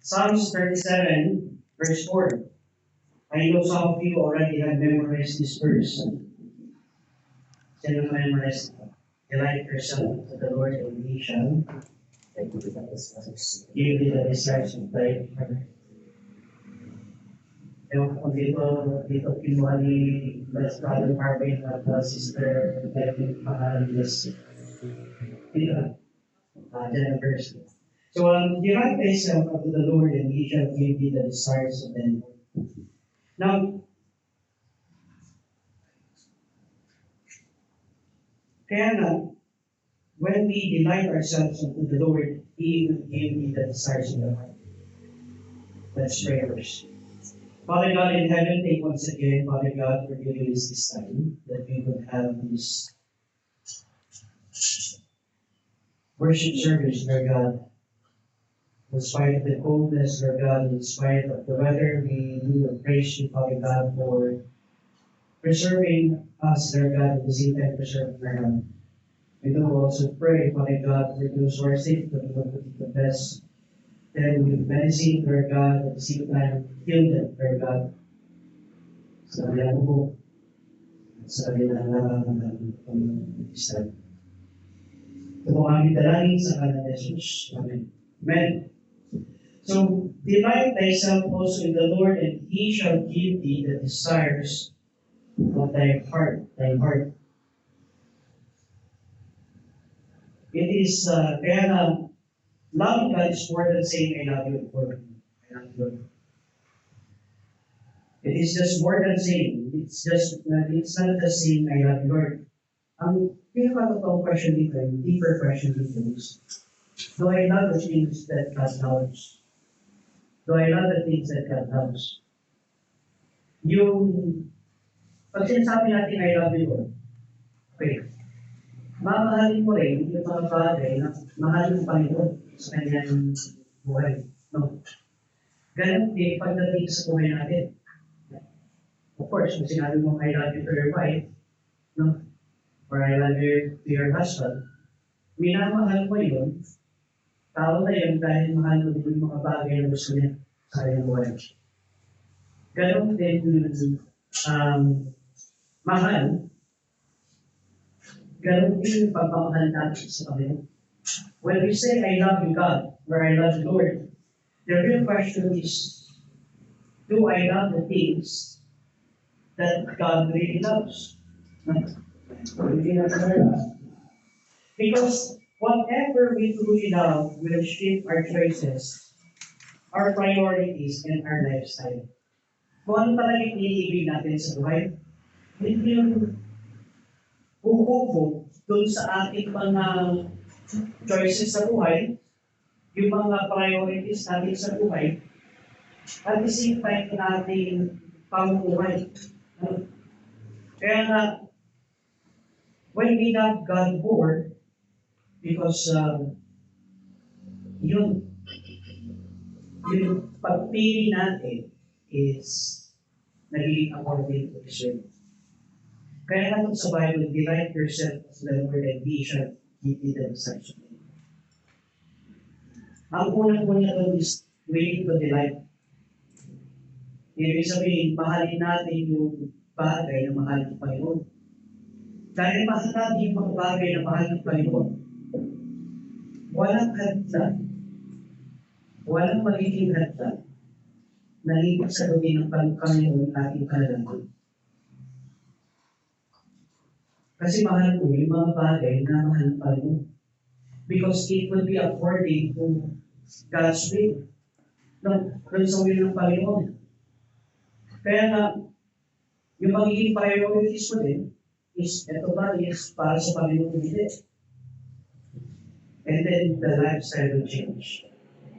Psalms 37, verse 4. I know some of you already have memorized this verse. Sino memorized it? Delight yourself to the Lord, and He shall give you the desires of thy heart. Ewan ko dito kinuha ni Brother Marvin at Sister Kevin Pangalas. Verse. So, delight thyself unto the Lord, and He shall give thee the desires of thy heart. Now, kaya nga, when we delight ourselves unto the Lord, He will give me the desires of the heart. Let's pray first. Father God in heaven, thank once again, Father God, for giving us this time, that we would have this worship service, Lord God. In spite of the coldness, Lord God, in spite of the weather, we do praise you, Father God, for preserving us, Lord God, at the same time preserving our God. We do also pray, Father God, for those who are sick, that we will put the best. Then we medicine, Lord God, at the same time heal them, Lord God. Sa kanilang buhok, sa kanilang pag-isip. Ito po aming dalangin sa kanila Jesus. Amen. Amen. So, delight thyself also in the Lord, and He shall give thee the desires of thy heart. It is, kaya na, loving God is more than saying, I love you, Lord. I love you. It is just more than saying. It's not just saying, I love you, Lord. Ang pinakatotoong question dito, deeper question dito is, do I love the things that God loves? Do I love the things that God loves? Yung, pag sinasabi natin, I love you, Lord, okay, mamahalin mo rin yung mga bagay na mahal ng Panginoon sa kanyang buhay. No? Ganun din pagdating sa buhay natin. Of course, kung sinabi mo, I love you to your wife, no? Or I love you to your husband, minamahal mo yun, tao na yun dahil mahal mo din yung mga bagay na gusto niya sa kanyang buhay. Ganun din mahal, ganun din yung pagmamahal natin sa Panginoon. When we say, I love you, God, or I love you, Lord, the real question is, do I love the things that God really loves? Because whatever we truly love will shape our choices, our priorities, and our lifestyle. Kung ano talaga yung iniibig natin sa buhay, hindi yung hukubo dun sa ating mga choices sa buhay, yung mga priorities natin sa buhay, at the same time natin pamumuhay. Kaya nga, when we love God more, because yung pagpili natin is nagiging according to His will. Kaya natin sa Bible, delight yourself as the Lord, and He shall give you the desires of your heart. Ang unang-una doon is willing to delight. Ibig sabihin, mahalin natin yung bagay na mahal ng Panginoon. Dahil mahal natin yung mga bagay na mahal ng Panginoon, walang hadlan, walang magiging hadlan na ibig sabihin ng Panginoon ating kalalangan. Kasi mahal ko yung mga bagay na mahal ng Panginoon. Because it will be according to God's will. No, sa will ng Panginoon. Kaya nga, yung magiging priorities mo din, is, ito ba is para sa Panginoon hindi. And then, the lifestyle will change.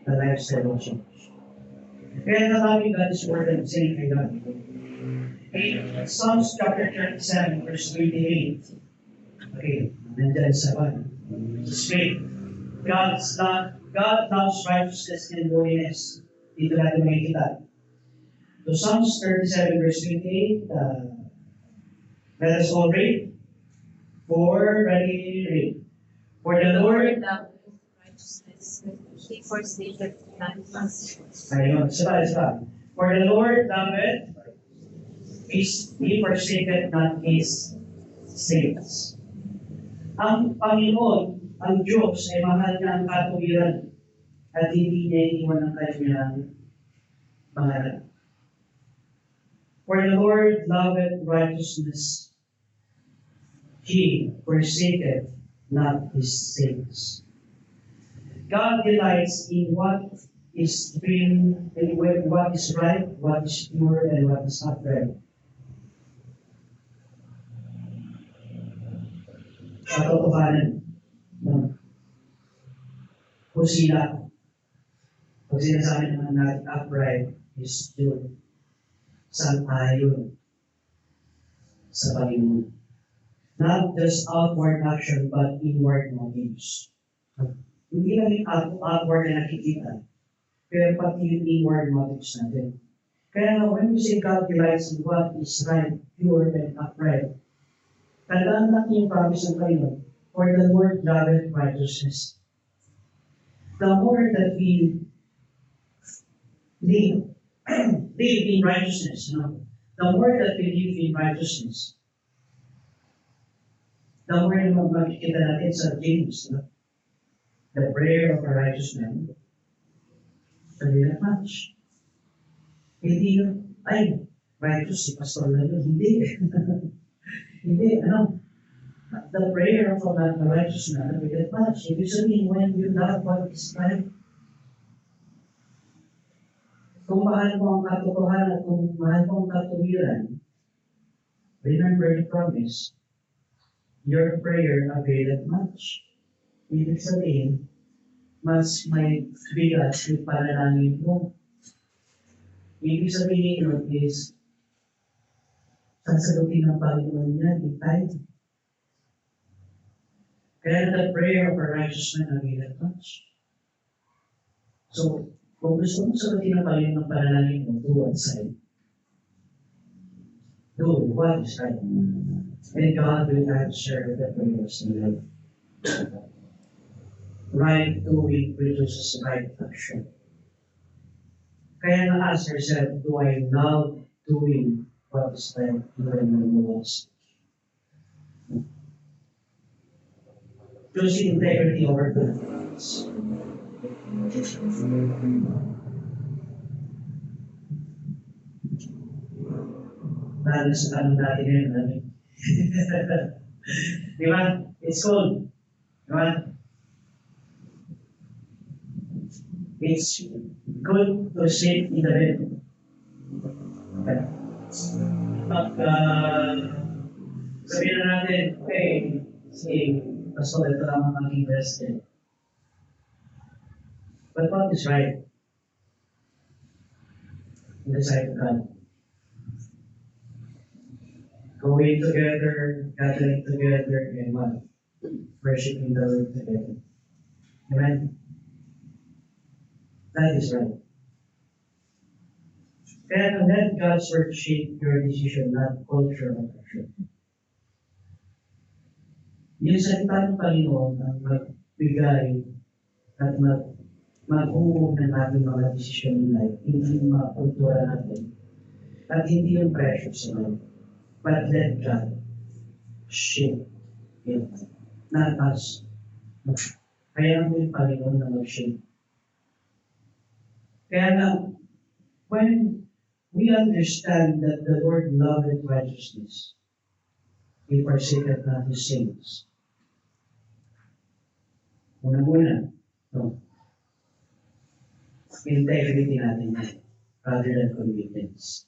The lifestyle will change. Kaya loving God is more than saying, I love you. In Psalms chapter 37, verse 28, okay, nandiyan sa one. Straight. God loves righteousness and holiness. Dito natin makikita. So Psalms 37, verse 28, let us all read. For the Lord righteousness. He forsaketh not us. Ayun, isa. For the Lord loveth, He forsaketh not His saints. Ang Panginoon, ang Diyos, ay mahal niya ang katuwiran at hindi niya iniwan ang kanyang pangalan. For the Lord loveth righteousness, He forsaketh not His saints. God delights in what is real, and what is right, what is pure, and what is upright. Katotohanan. Hosea. Pag sinasabi naman natin upright is yun. Sang-ayon sa Panginoon. Not just outward action, but inward motives. Hindi lang yung outward na nakikita, pero pati yung inward motives natin. Kaya nga, when we say God delights in what is right, pure, and upright, tandaan natin yung promise ng Panginoon, for the Lord loveth righteousness. The more that we live in righteousness, the more that we live in righteousness, the more na makikita natin sa James, the prayer of a righteous man, availeth much. Hindi yung, ay, righteous si Pastor Lalo, hindi. Hindi, the prayer of a righteous man availeth much. Ibig sabihin, when you love what is right, kung mahal mo ang katotohanan, kung mahal mo ang katuwiran, remember the promise, your prayer availeth much. Ibig sabihin, mas may bigat yung panalangin mo. Ibig sabihin yun is, sasagutin ng Panginoon niya, in time. Kaya the prayer of a righteous man availeth much. So, kung gusto mong sagutin ng Panginoon ng panalangin mo, do what side. Do what is right. And God will answer the prayers in life. Right doing produces right action. Kaya na-ask yourself, do I love doing what is right even when no one is? Choosing integrity over confidence. Lalo sa tanong natin ngayon, di ba? It's cold. Di ba? It's good to sit in the bed. Okay. Pag sabihin na natin, okay, sige, Pastor, ito lang ang aking best day. But what is right? In the sight of God. Going together, gathering together, and what? Worshiping the Lord together. Amen? That is right. Kaya let God's word shape your decision, not culture or pressure. Yung salita ng Panginoon ang magbigay at mag-uumog na natin mga desisyon in life, hindi yung mga kultura natin, at hindi yung pressure sa life. But let God shape it, not us. Kaya mo yung Panginoon na mag-shape. Kaya na, when we understand that the Lord loveth righteousness, He forsaketh not His saints. Una-una, integrity natin rather than convenience.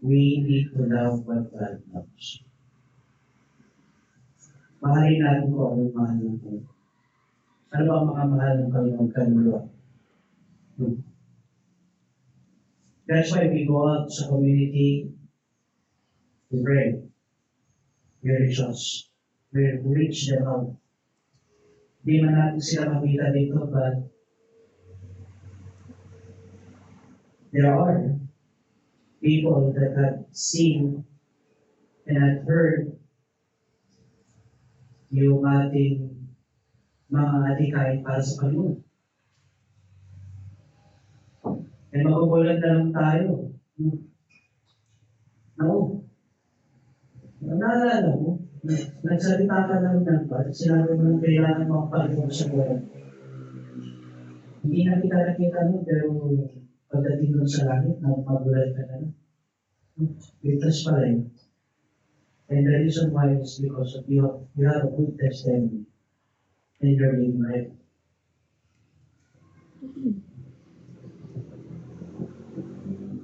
We need to love what God loves. Mahalin natin kung anong mahal ng Panginoon. Ano ba ang mga mahal ng Panginoon kaluluwa? That's why we go out sa community to pray. We rejoice. We reach them out. Di man natin sila makita dito, but there are people that have seen and have heard yung ating mga adhikain para sa Panginoon. Eh magugulat na lang tayo. No. Naalala mo, nagsalita ka lang ng sinabi mo na kailangan mo ang Panginoon sa buhay. Hindi na kita nakita mo, pero pagdating mo sa langit, magulat ka na. Witness pa rin. And the reason why is because of you have a good testimony in your living life.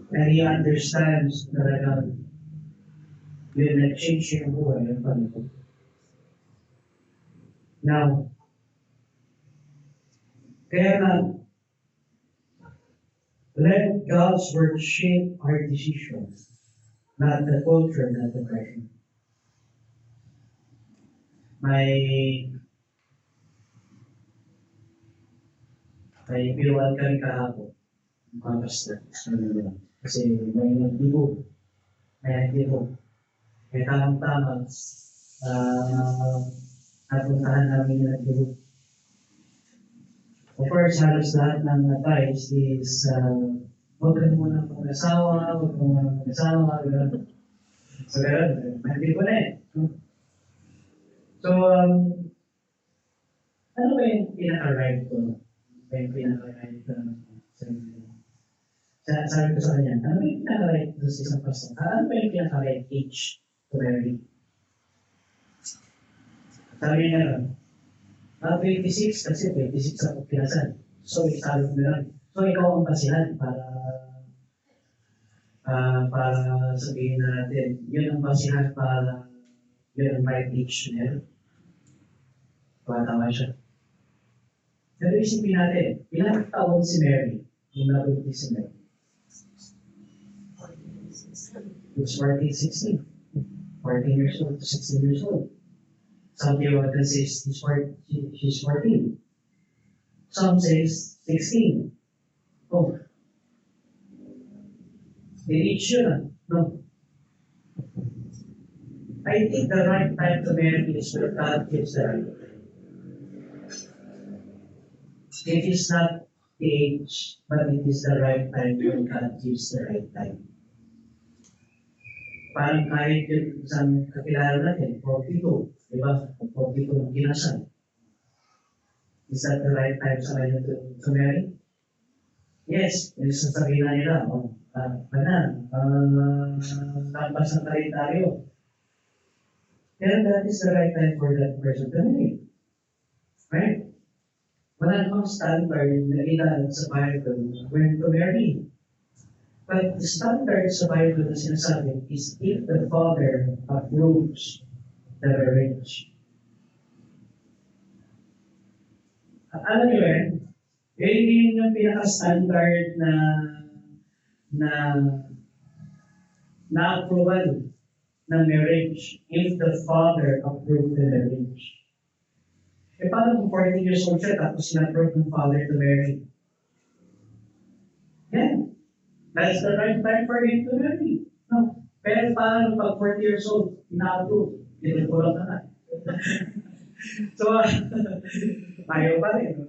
And he understands talagang yun nag-change yung buhay ng Panginoon. Now, kaya nga, let God's word shape our decisions, not the culture, not the pressure. May biruan kami kahapon, mga pastor. Kasi may nagdibo. Kaya tamang-tama, napuntahan namin yung nagdibo. Of course, halos lahat ng advice is, huwag ka muna mag-asawa, huwag ka muna mag-asawa, gano'n. So, gano'n, nagdibo na eh. So, ano ba yung pinaka-right ko? Sabi ko sa kanya, ano ba yung pinaka-right ko sa isang pastor? Ano ba yung pinaka-right age to marry? Sabi niya lang, 26 kasi 26 ako pinasal. So, isabi ko lang. So, ikaw ang basihan para sabihin natin, yun ang basihan para yun ang right age niya. Tama siya. Pero isipin natin, ilang taon si Mary, yung nabuntis si Mary? He was 14, 16. 14 years old to 16 years old. Some people can say she's 14. Some says 16. Oh. They reach yun. No. I think the right time to marry is when God gives the right time. It is not the age, but it is the right time when God gives the right time. Parang kahit yung isang kakilala natin, 42, di ba? 42 ng kinasal. Is that the right time sa kanya to marry? Yes, may sasabihin na nila, lampas ng kalendaryo. Pero that is the right time for that person to marry. Right? Wala namang standard na ilan sa Bible when to marry. But the standard sa Bible na sinasabi is if the father approves the marriage. Alam niyo yun yung pinaka-standard na approval ng marriage if the father approved the marriage. E paano kung 40 years old siya tapos sinapprove ng father to marry? Yeah. That's the right time for him to marry. No. Pero paano pag 40 years old, ina-approve? Tinutulang ka na. So, ayaw pa rin.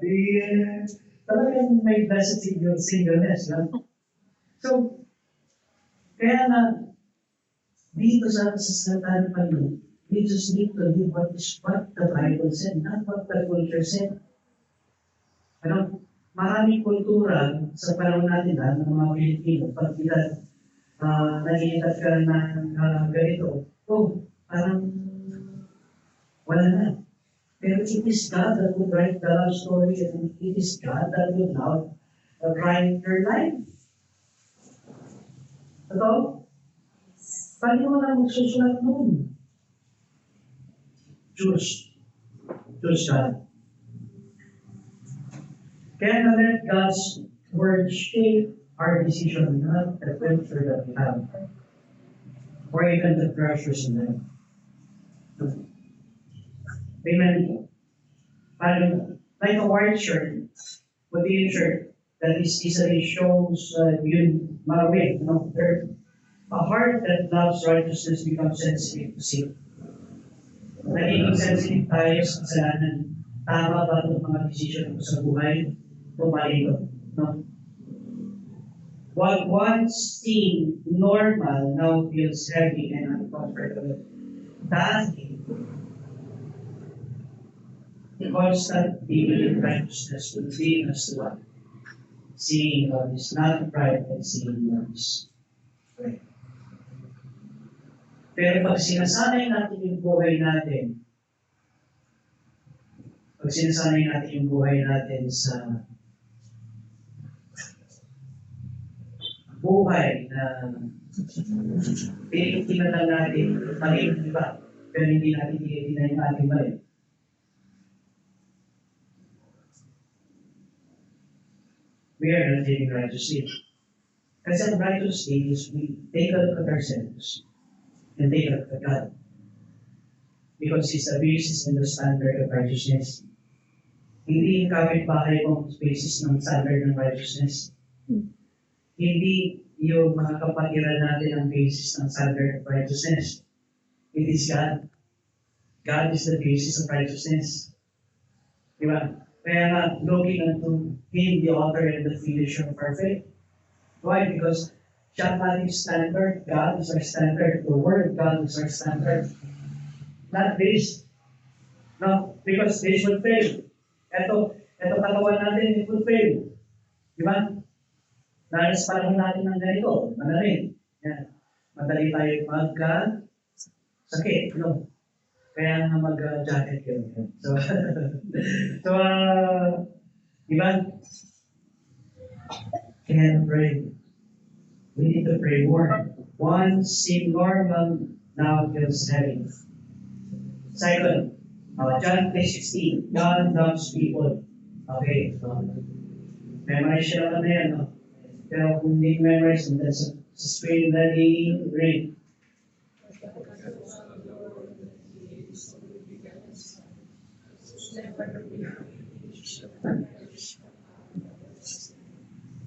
Talagang may blessed singleness. No? So, kaya na, dito sa salita ng Panginoon, we just need to live what the Bible said, not what the culture said. Ano, maraming kultura sa panahon natin ng mga Pilipino, pag kita nag-iitat ka ng ganito, parang wala na. Pero it is God that would write the love story, and it is God that would now write your life. Ito? Paano mo na magsusulat noon? Choose God. Kaya na let God's word shape our decision, not the culture that we have, or even the pressures in them. Amen. Like a white shirt, with the shirt that is easily shows yun marawin, a heart that loves righteousness becomes sensitive to sin. Naging Maging sensitive tayo sa kasalanan. Tama ba itong mga decision ko sa buhay? Mali ito. No? What once seemed normal now feels heavy and uncomfortable. That the constant daily righteousness will bring us to what? Seeing God is not right and seeing God is right. Pero pag sinasanay natin yung buhay natin, sa buhay na tinitingnan lang natin, mali yung iba, pero hindi natin tinitingnan yung ating mali. We are not living righteously. Kasi ang righteously is we take a look at ourselves and take a look at God. Because He's the basis and the standard of righteousness. Hindi yung kapit-bahay mong basis ng standard ng righteousness. Hindi yung mga kapatiran natin ang basis ng standard of righteousness. It is God. God is the basis of righteousness. Diba? Kaya nga, looking unto Him, the author and the finisher of our faith. Why? Because siya ang ating standard. God is our standard. The Word of God is our standard. Not this. No, because this would fail. Ito katawan natin, it would fail. Diba? Dahil sa panahon natin ng ganito, madaling. Yan. Madali tayo magka-sakit. No? Kaya nga mag-jacket yun. So, diba? Kaya pray. We need to pray more. One seemed normal, now feels heavy. Second, John 3:16, God loves people. Okay, so, memorize siya naman na yan, no? Pero kung hindi memorize, sa screen ready, read.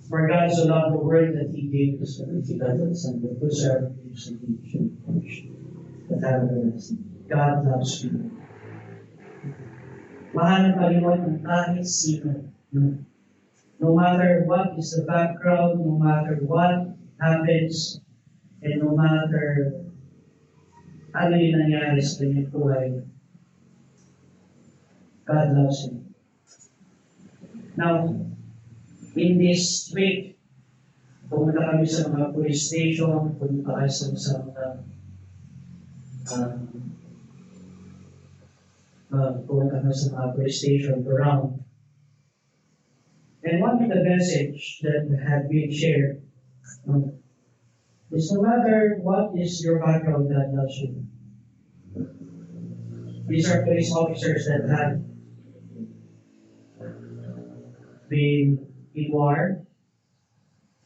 For God so loved the world that He gave His only begotten Son, that whosoever believes in Him shall not perish, but have everlasting. God loves people. Mahal ng Panginoon ang kahit sino. No matter what is the background, no matter what happens, and no matter ano yung nangyari sa kanyang buhay, God loves him. Now, in this week, pumunta kami sa mga police station, pumunta kami sa mga pumunta kami sa mga police station around. And one of the message that had been shared is no matter what is your background, God loves you. These are police officers that have been in war,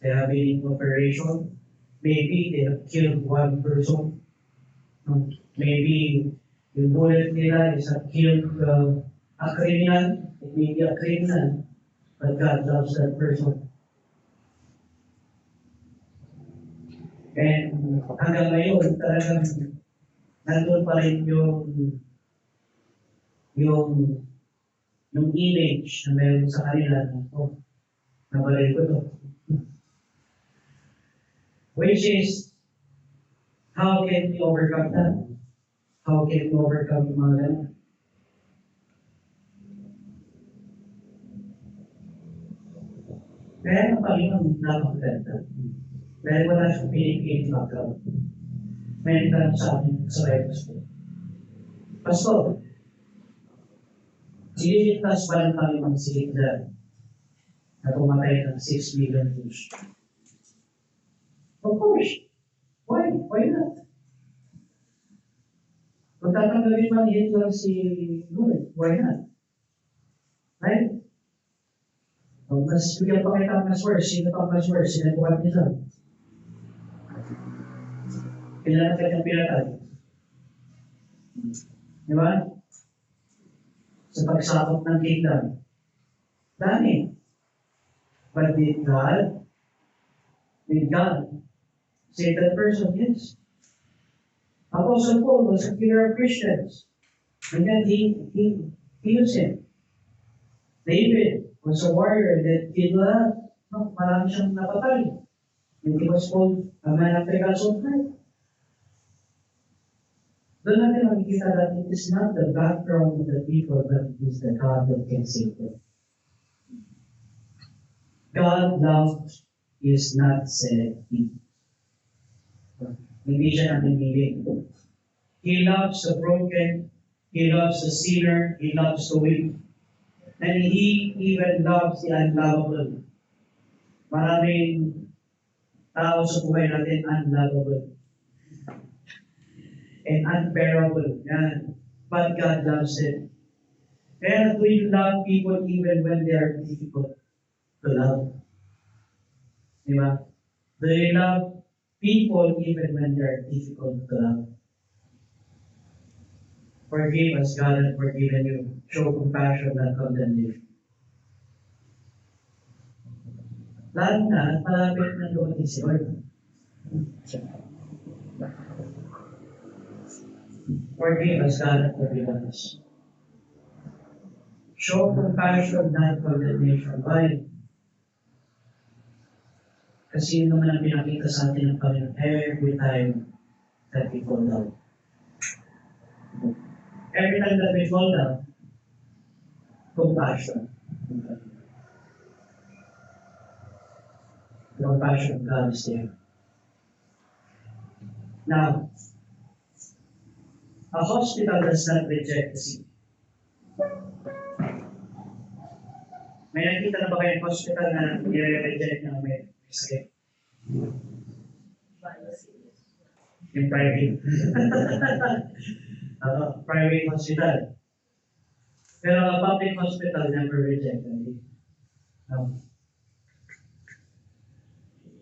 they have been in operation, maybe they have killed one person, maybe the bullet nila is a killed a criminal, it may be a criminal, but God loves that person. And hanggang ngayon, talagang nandun pa rin yung image na meron sa kanila na, nabalay ko to. Which is, how can we overcome that? How can we overcome yung mga ganun? Kaya ang Panginoon napakaganda. Dahil wala siyang pinipili background. May tanong sa akin sa Bible School. Pastor, sililigtas ba ng Panginoon si Hitler na pumatay ng 6 million Jews? Of course. Why? Why not? Kung tatanggapin man ni Hitler si Lord, why not? Right? Mas bigyan pa kita mas worse. Sino pa mas worse? Sino po kami nila? Kailangan ka ng pinatay. Di ba? Sa pagsakop ng kingdom. Dami. But did God save that person? Yes. Apostle Paul was a killer of Christians. And then he used him. David was a warrior that did not, no, marami siyang napatay. And he was called a man after God's own heart. Doon natin makikita that it is not the background of the people, but it is the God that can save them. God love is not selective. Hindi siya namimili. He loves the broken, He loves the sinner, He loves the weak. And He even loves the unlovable. Maraming tao sa buhay natin unlovable and unbearable. Yan. But God loves them. Kaya we love people even when they are difficult to love. Di ba? Do you love people even when they are difficult to love? Forgive as God has forgiven you. Show compassion, not condemnation. Lalo na, malapit na dumating si Lord. Forgive as God has forgiven us. Show compassion, not condemnation. Why? Kasi yun naman ang pinakita sa atin ng Panginoon every time that we fall down. Every time that we fall down, compassion. The compassion of God is there. Now, a hospital does not reject the sick. May nakita na ba kayong hospital na nire-reject na may sakit? Yung private. Private hospital. Pero a public hospital never reject them.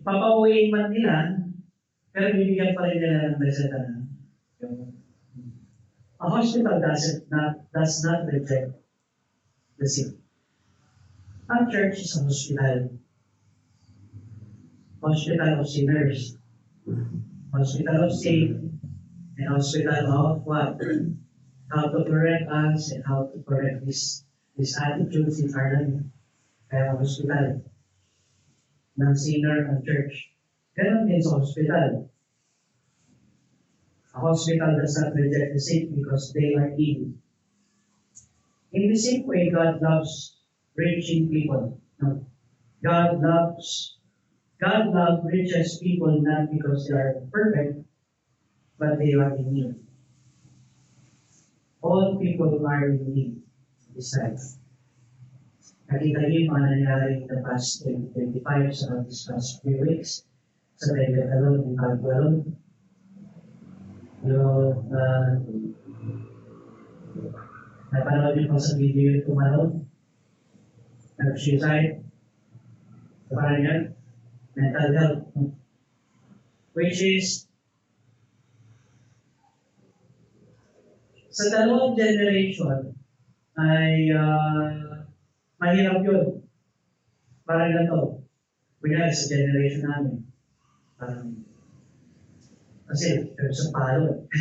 Papauwiin man nila, pero bibigyan pa rin nila ng reseta na. A hospital does not reject the sick. A church is a hospital. Hospital of sinners. Hospital of sin. And hospital of what? How to correct us and how to correct these attitudes in our life. Kaya hospital ng sinner and church. Ganon din sa hospital. A hospital does not reject the sick because they are ill. In the same way, God loves reaching people. No. God loves reaches people not because they are perfect, but they are in need. All people are in need. Besides, nakita niyo yung mga nangyari in the past 2025 sa these past few weeks sa Tagatalon, yung Pagwalon. Yung napanood niyo pa sa video yung tumalon, nag-suicide, parang yan, mental health, which is sa dalawang generation ay mahirap yun. Parang ganito. Kunyari sa generation namin. Kasi sa palo.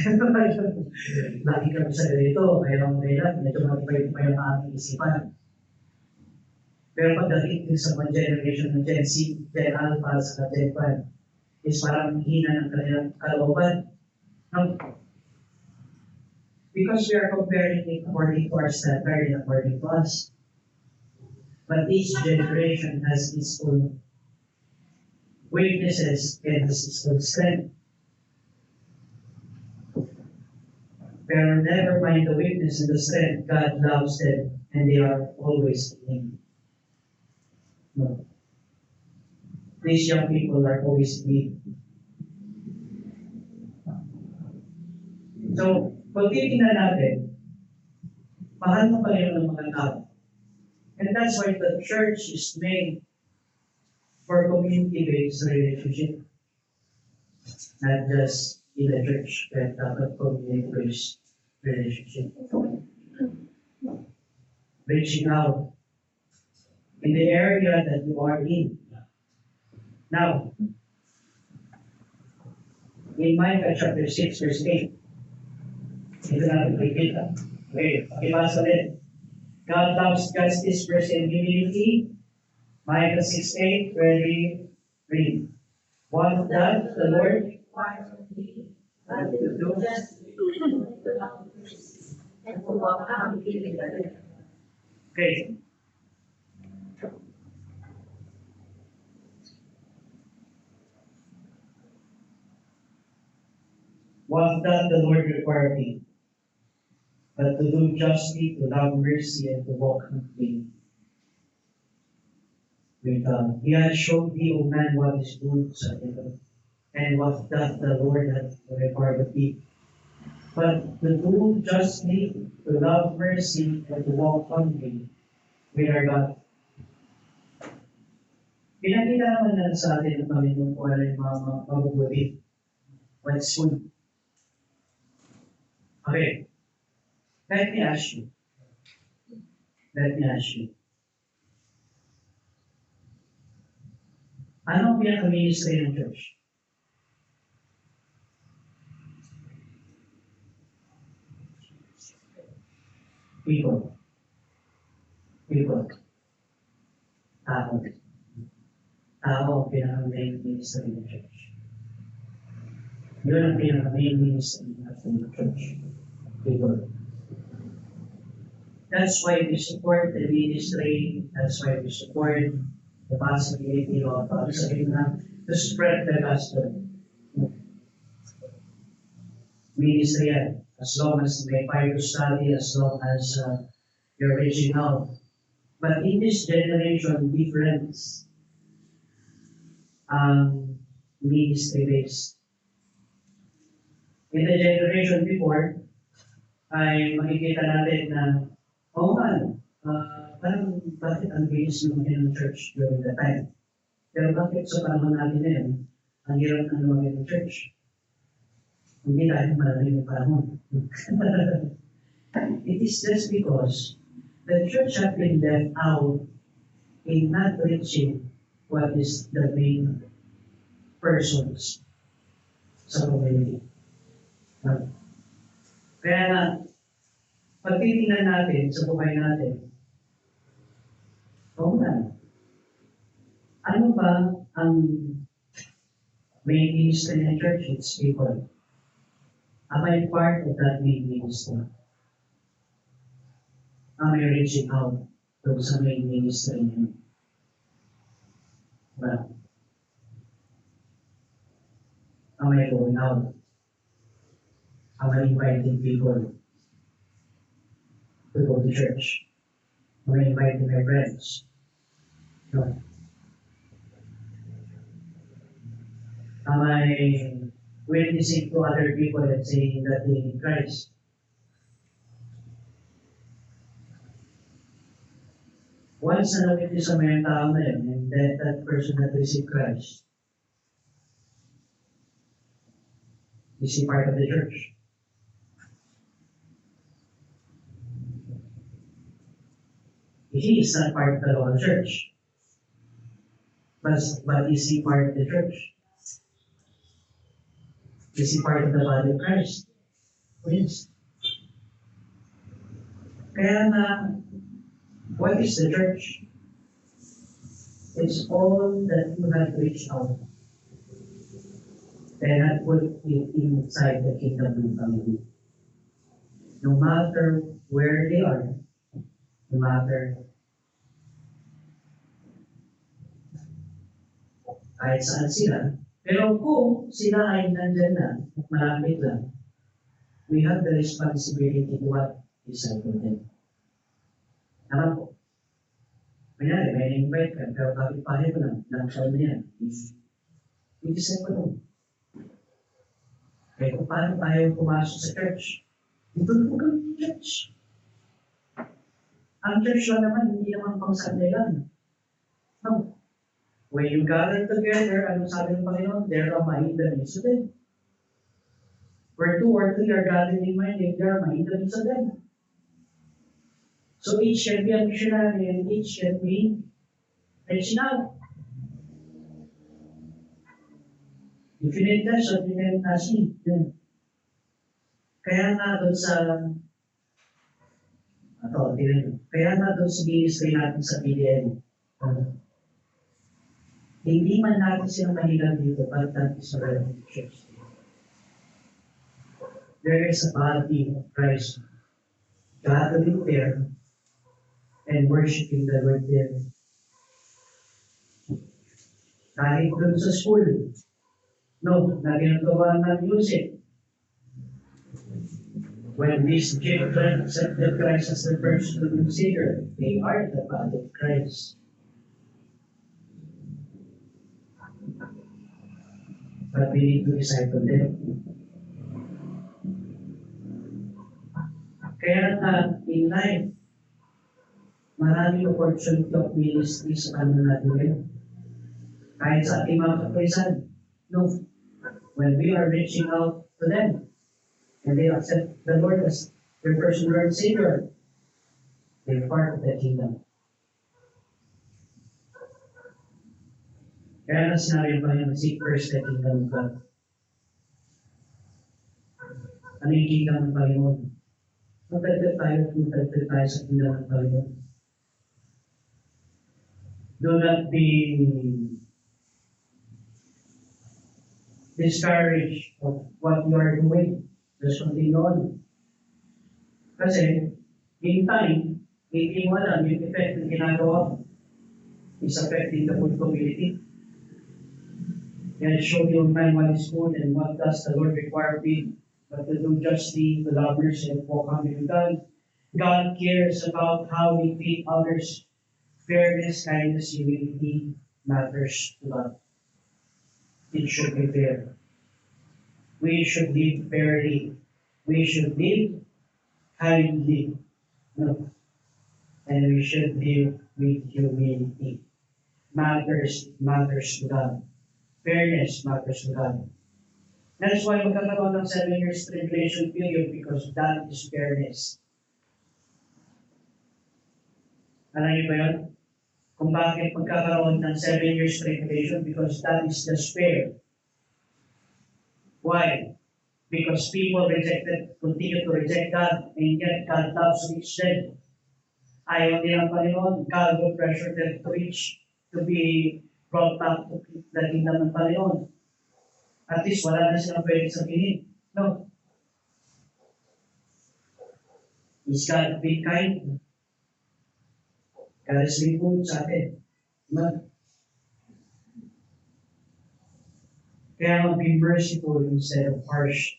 Lagi kami sa ganito. Mayroong kailan. Medyo mag-iba yung aming isipan. Pero pagdating din sa mga generation ng Gen Z, Gen Alpha, sa Gen 5, is parang hina ng kanilang kalooban. No? Because we are comparing it according to our standard and according to us. But each generation has its own weaknesses and has its own strength. Pero never mind the weakness and the strength, God loves them and they are always in Him. No. These young people are always in need. So, pag titignan natin, mahal mo pa rin ng mga tao. And that's why the church is made for community-based relationship. Not just in the church, but community-based relationship. Reaching out in the area that you are in. Now, in Micah chapter 6, verse 8, ito natin nakikita. Okay, pakibasa ulit. God loves justice, mercy, and humility. Micah 6:8, ready, read. Want that the Lord requires of thee, but to do justice, without mercy, and to walk humbly with the Okay. What doth the Lord require of thee? But to do justly, to love mercy, and to walk humbly with God. He has shown thee, O man, what is good, said him, and what doth the Lord require of thee. But to do justly, to love mercy, and to walk humbly with our God. Pinakita naman na sa atin ng Panginoon kung ano yung mga mabubuti. What's good? Okay. Let me ask you. Let me ask you. Ano ang pinaka-ministry ng church? People. People. Tao. Tao ang pinaka-main ministry ng church. Yun ang pinaka-main ministry ng church. People. That's why we support the ministry. That's why we support the possibility of to spread the gospel. Ministry yan. As long as may Bible study, as long as you're reaching out. But in this generation, difference ministry based. In the generation before, ay makikita natin na, parang bakit ang bilis lumaki ng church during that time? Pero bakit sa panahon natin ngayon, ang hirap na lumaki ng church? Hindi dahil marami yung panahon. It is just because the church has been left out in not reaching what is the main persons sa community. Kaya na, pag titingnan natin sa buhay natin, ano ba ang main ministry ng church? It's people. Am I part of that main ministry? Am I reaching out to sa main ministry niya? Well, am I going out? Am I inviting people to go to church? Am I inviting my friends? No. Am I witnessing to other people and saying that they need Christ? Once na na-witness sa mga tao na yun, and that person that received Christ, is he part of the church? He is not part of the local church. But is he part of the church? Is he part of the body of Christ? Yes. Kaya na, what is the church? It's all that you have reached out and have put it inside the kingdom of family. No matter where they are, no matter kahit saan sila, pero kung sila ay nandyan na, malapit lang, we have the responsibility to what disciple them. Tama po. Kanyari, may invite ka, pero kapit-pahe mo lang, nakasal mo yan. I-disciple mo. Kaya kung paano tayo pumasok sa church, ito po kami church. Ang church lang naman, hindi naman pang Sunday lang. No. When you gather together, ano sabi ng Panginoon? There am I in the midst of them. Where 2 or 3 are gathered in my name, there am I in the midst of them. So each can be a missionary and each can be reaching out. If you need that, so you can ask me. Kaya nga doon sa Ito, tinan nyo. Kaya nga doon sa ministry natin sa PDN, hindi man natin silang mahilang dito, but that is a relevant church. There is a body of Christ gathering there and worshiping the Lord there. Kahit doon sa school, no, na ginagawa ng music. When these children accepted Christ as their personal Savior, they are the body of Christ. But we need to disciple them. Kaya nga, in life, maraming opportunity of ministry sa kanila natin ngayon. Kahit sa ating mga kaprisan, no, when we are reaching out to them, and they accept the Lord as their personal Lord and Savior, they're part of the kingdom. Kaya na sinabi pa niya, seek first the kingdom of God. Ano yung kingdom ng Panginoon? Magdagdag tayo sa kingdom ng Panginoon. Do not be discouraged of what you are doing. Just continue on. Kasi, in time, hindi mo alam yung effect na ginagawa is affecting the whole community. And show your man what is good and what does the Lord require of you, but to do justly, to love mercy, and walk humbly with God. God cares about how we treat others. Fairness, kindness, humility matters to God. It should be fair. We should live fairly. We should live kindly. No. And we should live with humility. Matters to God. Fairness matters to God. That's why magkakaroon ng 7 years tribulation period, because that is fairness. Alam niyo ba yun? Kung bakit magkakaroon ng 7 years tribulation, because that is just fair. Why? Because people continue to reject God, and yet God loves to reach them. Ayaw nilang Panginoon, God will pressure them to reach, to be brought back to the kingdom ng Panginoon. At least wala na silang pwede sabihin. No. Is God being kind? God is being good sa atin. No. Kaya be merciful instead of harsh.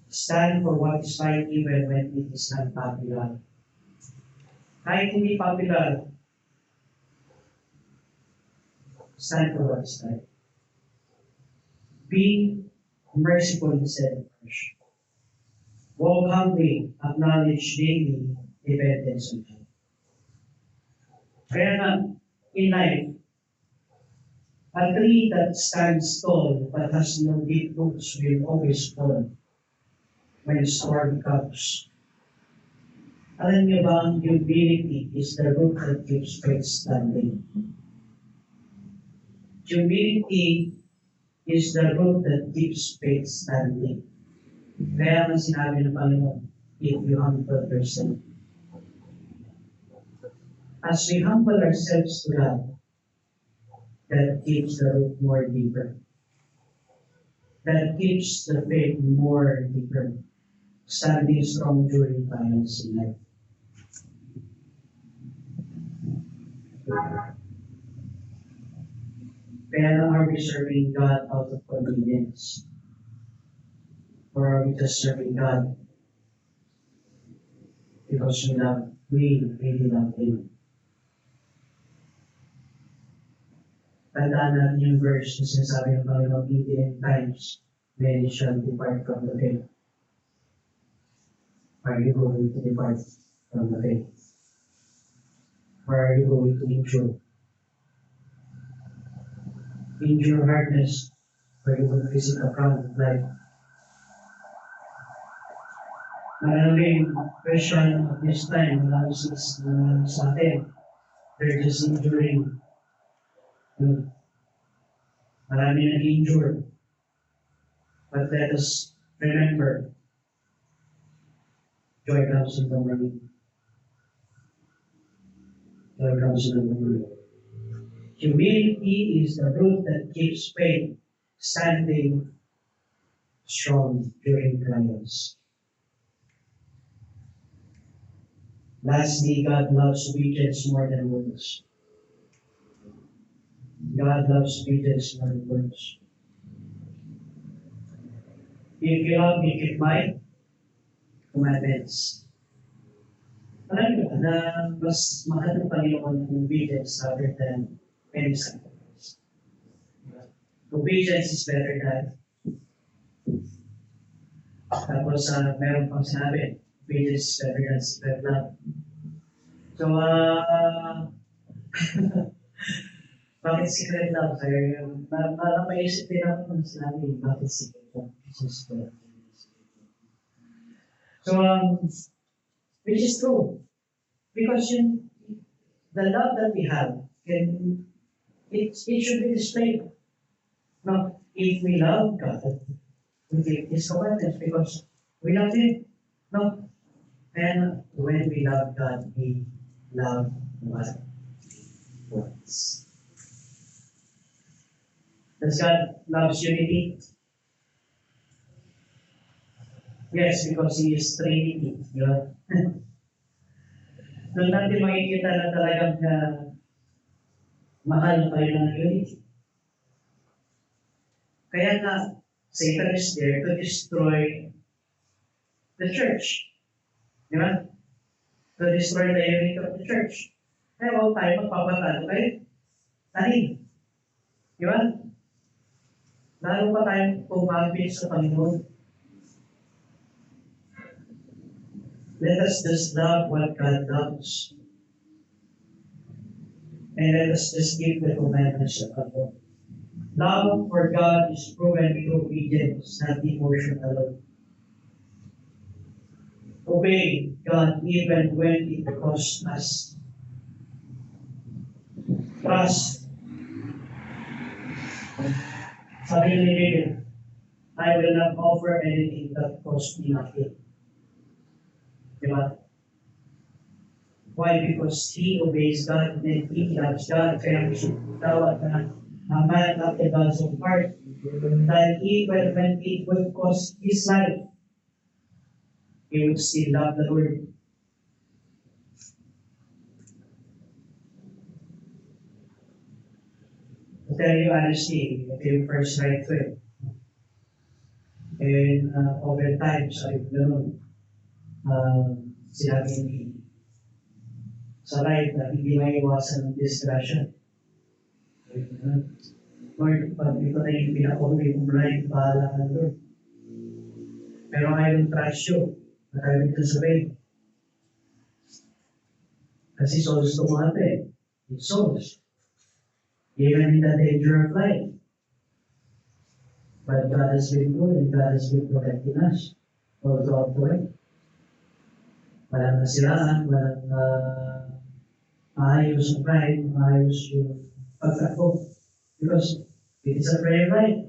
Stand for what is right even when it is not popular. Kahit hindi popular, stand for what is right. Be merciful instead of harsh. Walk humbly, acknowledge daily dependence on God. Kaya nga, in life, a tree that stands tall but has no deep roots will always fall when storm comes. Alam niyo ba, ang humility is the root that keeps faith standing. Humility is the root that keeps faith standing. Kaya nga sinabi ng Panginoon, if you humble yourself. As we humble ourselves to God, that keeps the root more deeper. That keeps the faith more deeper. Standing strong during trials in life. Kaya are we serving God out of convenience? Or are we just serving God because we really love Him? Tandaan natin yung verse na sinasabi ng Panginoon, in the end times, many shall depart from the faith. Are you going to depart from the faith? Or are you going to endure hardness, or you will visit a crown of life? Maraming Christian at this time, marami sa atin, they're just enduring. Marami nag-endure. But let us remember, Joy comes in the morning. Joy comes in the morning. Humility is the root that keeps faith standing strong during trials. Lastly, God loves obedience more than words. God loves obedience more than words. If you love me, keep my commandments. Alam niyo ba na mas mahal ng Panginoon ang obedience rather than any sacrifice? Obedience is better than. Tapos meron pang sinabi, obedience is better than secret love. So, bakit secret love? Kaya napaisip din ako kung sinabi, bakit secret love? So, which is true. Because the love that we have, it should be displayed. Now, if we love God, we keep His commandments because we love Him. No. And when we love God, we love what? Once. Does God loves unity? Yes, because He is Trinity. You know? Doon natin makikita na talagang mahal tayo ng unity. Kaya nga, Satan is there to destroy the church. Di ba? To destroy the unity of the church. Kaya huwag tayo magpapatalo kayo. Tahin. Di ba? Lalo pa tayong pumapit sa Panginoon. Let us just love what God loves. And let us just keep the commandments of God. Love for God is proven through obedience, not devotion alone. Obey God even when it costs us. Trust. Sabi ni David, I will not offer anything that costs me nothing. Diba? Why? Because he obeys God and he loves God. Kaya tawag na a man after God's own heart. Dahil even when it would cost his life, he would still love the Lord. To tell you honestly, I came first right to it. And over time, sabi ko gano'n, sinabi ni sa life na hindi maiwasan ng discretion. Lord, pag ito na yung pinaka-uli kong life, bahala ka Lord. Pero I will trust you. But I will disobey. Kasi souls to happen. It's souls. Even in the danger of life. But God has been good and God has been protecting us all throughout the way. Walang nasiraan, walang maayos ang pride, maayos yung pagtakbo. Because it is a prayer life.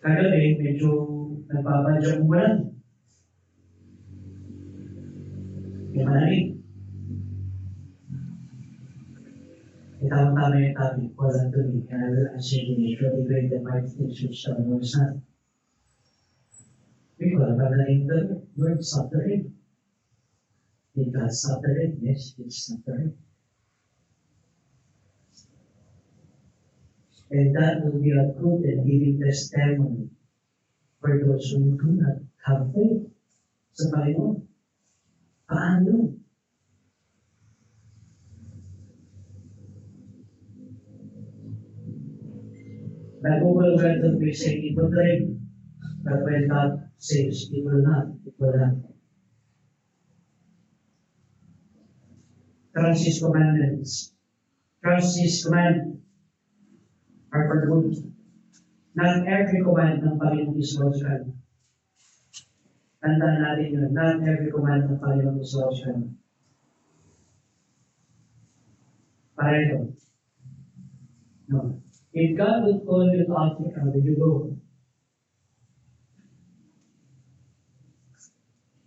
Kagabi, medyo nagpapadya kong walang. May malamig. Itama-tama yung topic, walang tubig. And I will answer the nature of the great and mighty things which thou knowest not. We call about the word suffering. Did God suffering? Yes, it's suffering. And that will be a good and giving testimony for those who do not have faith sa Panginoon. Paano? Nag-Google word that we say it will dream. But when God says it will not, it will not. Trust His commandments. Trust His command are for good. Not every command ng Panginoon is logical. Tandaan natin yun. Not every command ng Panginoon is logical. Pareho. No. If God would call you to Africa, will you go?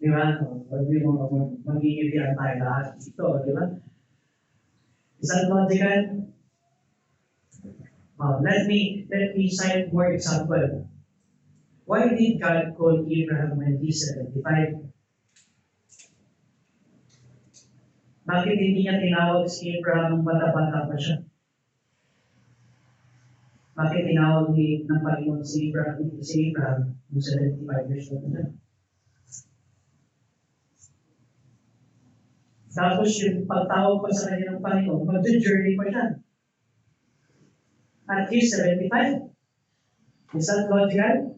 Di ba? Magigilian tayo lahat dito, di ba? Isang logical. Let me cite more example. Why did God call Abraham when he's 75? Bakit hindi niya tinawag si Abraham nung bata-bata pa siya? Bakit tinawag ng Panginoon si Abraham nung 75 years old na? Tapos yung pagtawag pa sa kanya ng Panginoon, mag-journey pa siya. At least 75. Is that logical?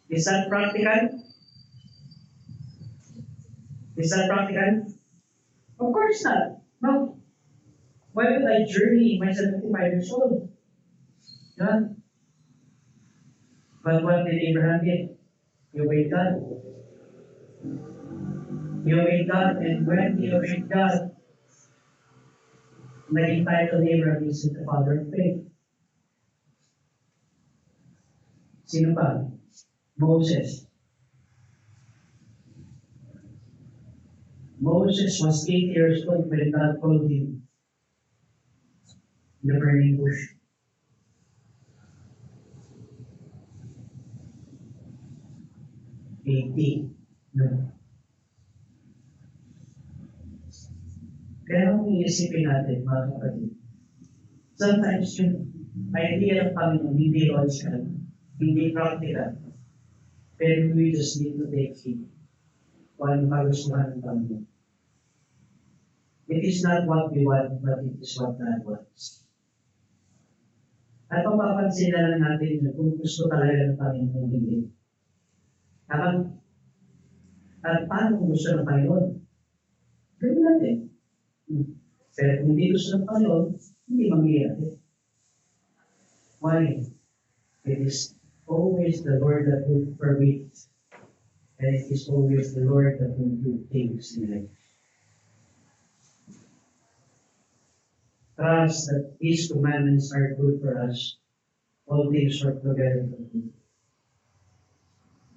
Is that practical? Is that practical? Of course not. No. Why would I journey in my 75 years old? Yeah. But what did Abraham do? He obeyed God. He obeyed God, and when he obeyed God, naging title ni Abraham is the father of faith. Sino pa? Moses. Moses was 8 years old when God called him in the burning bush. No. Kaya kung iisipin natin, mga kapatid, sometimes yung idea ng Panginoon hindi logical, hindi practical, pero we just need to take heed kung anong kagustuhan ng Panginoon. It is not what we want, but it is what God wants. At mapapansin na lang natin kung gusto talaga ng Panginoon hindi. At paano kung gusto ng Panginoon? Gawin natin. Pero kung hindi gusto ng Panginoon, hindi mangyayari. Why? It is always the Lord that will permit, and it is always the Lord that will do things in life. Trust that His commandments are good for us. All things work together for good.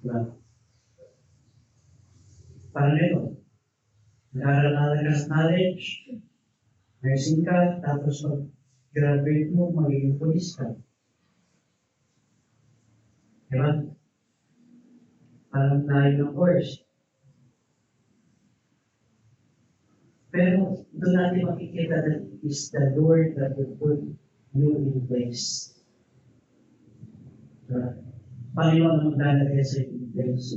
Diba? Paano ito? Nag-aaral ka ng knowledge, nursing ka, tapos mag-graduate mo, magiging police ka. Diba? Parang nahin ng course. Pero doon natin makikita that it is the Lord that will put you in place. Diba? Panginoon ang maglalagay sa in place.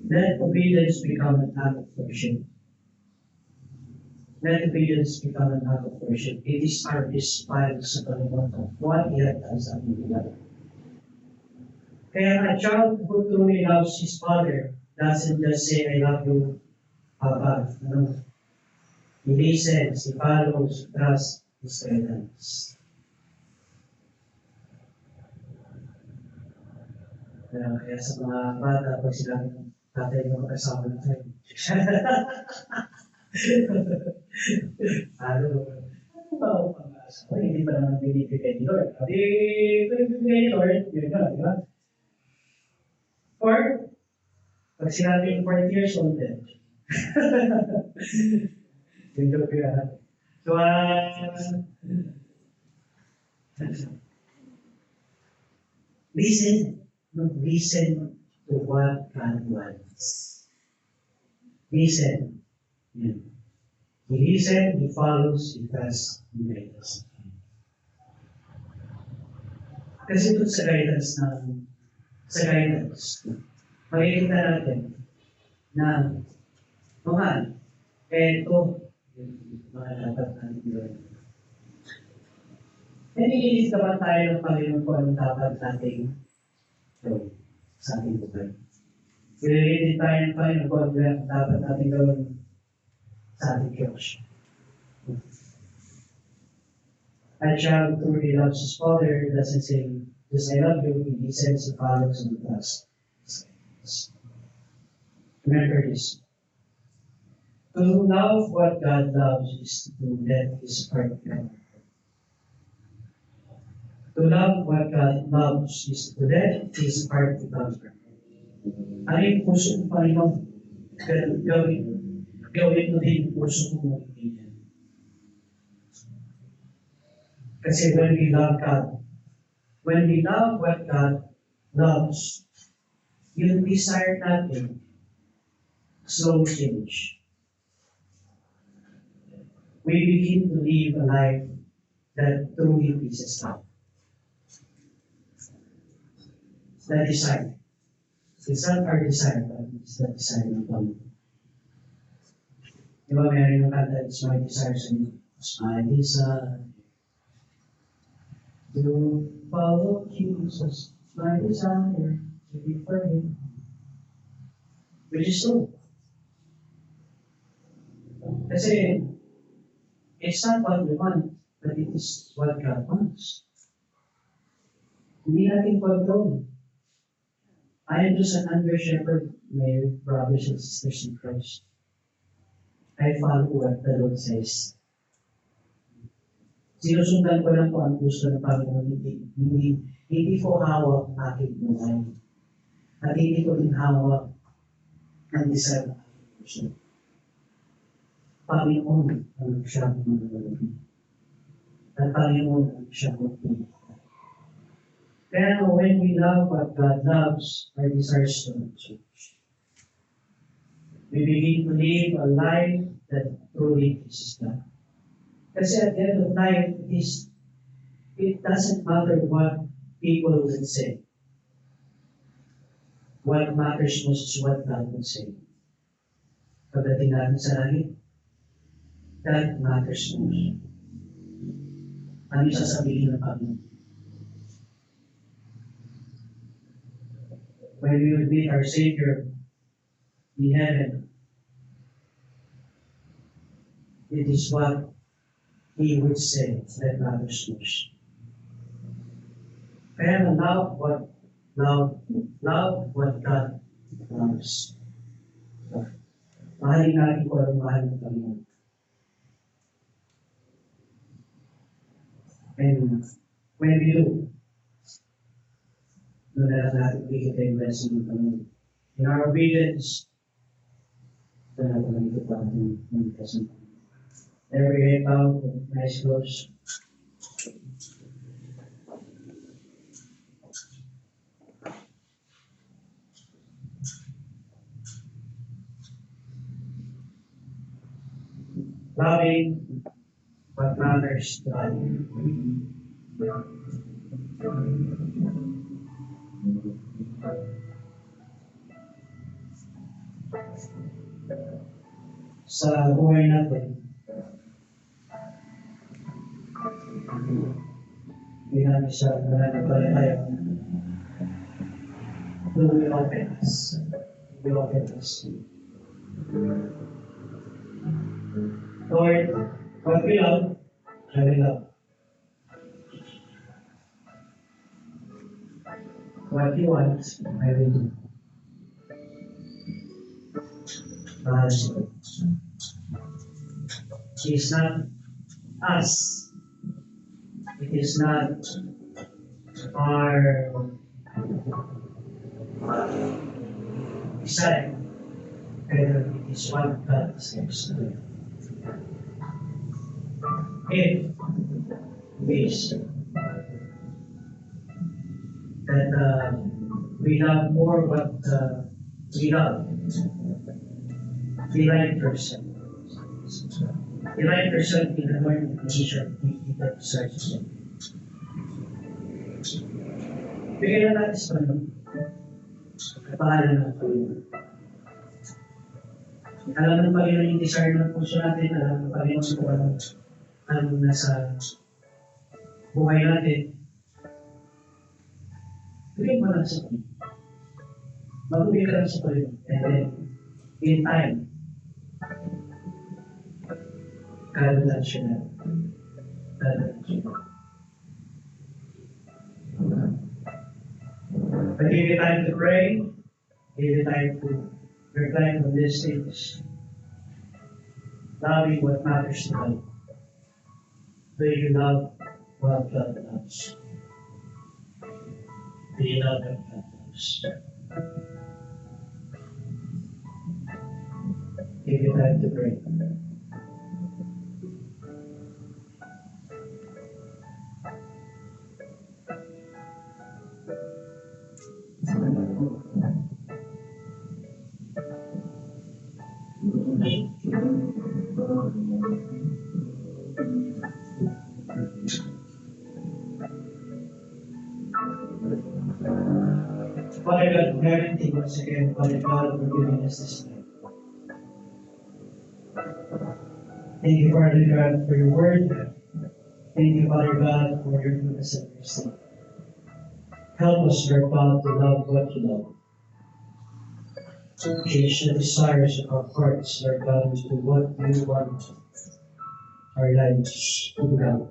Let obedience become an act of worship. Let obedience become an act of worship. It is our response sa Panginoon of what He has done sa ating life. Kaya a child who truly loves his father doesn't just say, I love you, Papa. No. He listens, he follows, trusts, his guidance. Kaya sa mga bata, pag sinabi ng tatay mo kasama na tayo. Ano ba ako pang-asa? Hindi pa naman binibigay ni Lord. Hindi binibigay ni Lord, yun na, di ba? Or, pag sinabi yung 40 years old din. Yung joke yun. So, listen to what God wants. Listen. Yeah. He listens, he follows, he trusts, he guides. Kasi ito sa guidance, makikita natin na mga eto mga dapat natin gawin. Nanigilis ka ba tayo ng Panginoon kung anong dapat natin gawin sa ating buhay? Pinilitin tayo ng Panginoon kung anong dapat natin gawin sa ating Diyos. A child who really loves his father doesn't say, just I love you, he says he follows and trusts. Remember this. To love what God loves is to let His heart come. To love what God loves is to let His heart become. Ano yung puso ng Panginoon? Gawin mo din yung puso mo magiging. Kasi when we love God, when we love what God loves, yung desire natin, slow change. We begin to live a life that truly pleases God. The desire. It's not our desire, but it's the desire ng Panginoon. Di ba meron yung kanta, it's my desire sa inyo. It's my desire to follow Jesus. It's my desire to be for Him. Which is true. Kasi, it's not what we want, but it is what God wants. Hindi natin control. I am just an under-shepherd, my brothers and sisters in Christ. I follow what the Lord says. Sinusundan ko lang po ang gusto ng Panginoon, hindi ko hawak ang aking buhay. At hindi ko din hawak ang desire ng aking gusto. Panginoon ang siyang manlalagay. At Panginoon ang siyang magpili. Kaya when we love what God loves, our desires to change. We begin to live a life that truly pleases God. Kasi at the end of life, it doesn't matter what people will say. What matters most is what God will say. Pagdating natin sa langit, that matters most. Ano yung sasabihin ng Panginoon? When we will meet our Savior in heaven, it is what He would say that matters most. Kaya love what God loves. Mahalin natin kung anong mahal ng Panginoon. And when we do, doon na lang natin bigyan yung blessing ng Panginoon. In our obedience, doon natin nandito pa ang blessing. Every head bowed, eyes closed. Loving what matters to God. Sa buhay natin, bilang isang mananampalataya, who will open us? Who will open us? Lord, what we love, I will love. What you want, I will do. It is not us. It is not our desire. But it is what God says. If wish that we love more what we love, delight yourself. Delight yourself in the morning position that desires you. Bigyan na natin sa Panginoon. Kapangalan ng Panginoon. Alam ng Panginoon yung desire ng puso natin, alam ng Panginoon kung anong nasa buhay natin. Bigyan mo lang sa Panginoon. Magbibigay ka lang sa Panginoon. And then, in time, kalalan siya na. Kalalan siya na. But give you time to pray, give you time to reflect on these things. Loving what matters to God. Do you love what God loves? Do you love what God loves? give you time to pray. Father God, guarantee once again, Father God, for giving us this night. Thank you, Father God, for your word. Thank you, Father God, for your goodness and mercy. Help us, Lord God, to love what you love. Change the desires of our hearts, Lord God, to what you want our lives to become.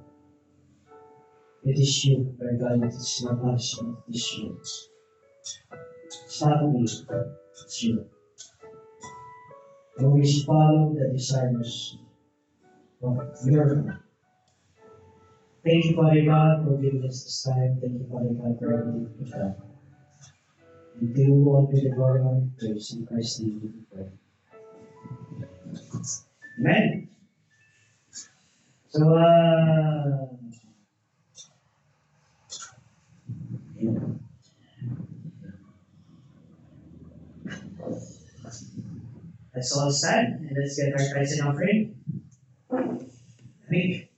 It is you, Lord God, it is not us, it is you. It's not me, it's you. Always follow the desires of your heart. Thank you, Father God, for giving us this time. Thank you, Father God, for everything you've done. And do all to the glory and praise in Christ's name we pray. Amen. So, let's all stand and let's get our tithes and offering. I think